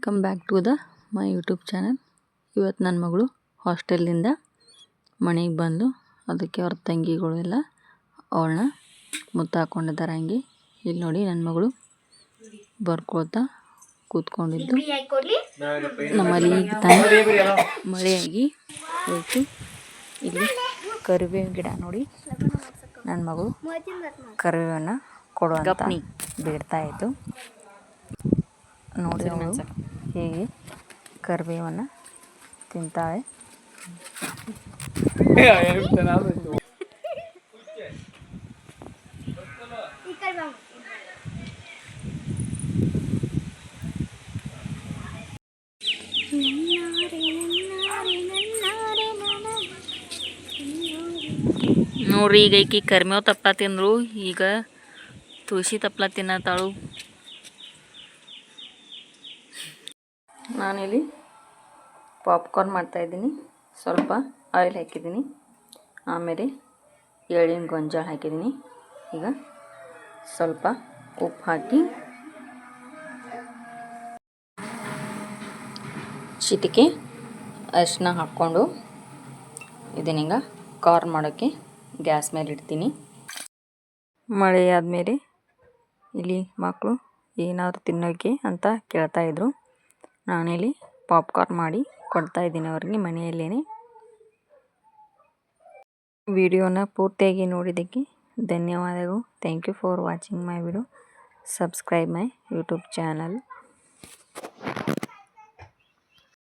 Welcome back to the my YouTube channel. ಇವತ್ತು ನನ್ನ ಮಗಳು ಹಾಸ್ಟೆಲಿಂದ ಮನೆಗೆ ಬಂದು ಅದಕ್ಕೆ ಅವ್ರ ತಂಗಿಗಳು ಎಲ್ಲ ಅವಳನ್ನ ಮುತ್ತಾಕೊಂಡಿದ್ದಾರೆ. ಹಂಗೆ ಇಲ್ಲಿ ನೋಡಿ ನನ್ನ ಮಗಳು ಬರ್ಕೊಳ್ತಾ ಕೂತ್ಕೊಂಡಿದ್ದು. ನಮ್ಮಲ್ಲಿ ಈಗ ತಾನೇ ಮಳೆಯಾಗಿ ಹೋಯ್ತು. ಇಲ್ಲಿ ಕರಿಬೇವಿನ ಗಿಡ ನೋಡಿ, ನನ್ನ ಮಗಳು ಕರಿಬೇವನ್ನು ಕೊಡುವಂತ ಬೇಡ್ತಾ ಇತ್ತು. ನೋಡಿ ಅವಳು ಹೇಗೆ ಕರಿಬೇವನ್ನು ತಿಂತಾಳೆ. ನೋಡ್ರಿ, ಈಗ ಈಕಿ ಕರಿಮೇವು ತಪ್ಪಲ ತಿಂದ್ರು, ಈಗ ತುಳಸಿ ತಪ್ಪಲ ತಿನ್ನತ್ತಾಳು. ನಾನಿಲ್ಲಿ ಪಾಪ್ಕಾರ್ನ್ ಮಾಡ್ತಾಯಿದ್ದೀನಿ. ಸ್ವಲ್ಪ ಆಯಿಲ್ ಹಾಕಿದ್ದೀನಿ, ಆಮೇಲೆ ಎಳ್ಳಿನ ಗೊಂಜಾಳ ಹಾಕಿದ್ದೀನಿ. ಈಗ ಸ್ವಲ್ಪ ಉಪ್ಪು ಹಾಕಿ ಚಿಟಿಕೆ ಅರಿಶಿನ ಹಾಕ್ಕೊಂಡು ಇದನ್ನೀಗ ಕಾರ್ನ್ ಮಾಡೋಕ್ಕೆ ಗ್ಯಾಸ್ ಮೇಲೆ ಇಡ್ತೀನಿ. ಮಳೆ ಆದಮೇಲೆ ಇಲ್ಲಿ ಮಕ್ಕಳು ಏನಾದರೂ ತಿನ್ನೋಕ್ಕೆ ಅಂತ ಕೇಳ್ತಾಯಿದ್ರು. ನಾನಿಲ್ಲಿ ಪಾಪ್ಕಾರ್ನ್ ಮಾಡಿ ಕೊಡ್ತಾಯಿದ್ದೀನಿ ಅವ್ರಿಗೆ ಮನೆಯಲ್ಲೇ. ವಿಡಿಯೋನ ಪೂರ್ತಿಯಾಗಿ ನೋಡಿದ್ದಕ್ಕೆ ಧನ್ಯವಾದಗಳು. Thank you for watching my video. Subscribe my YouTube channel.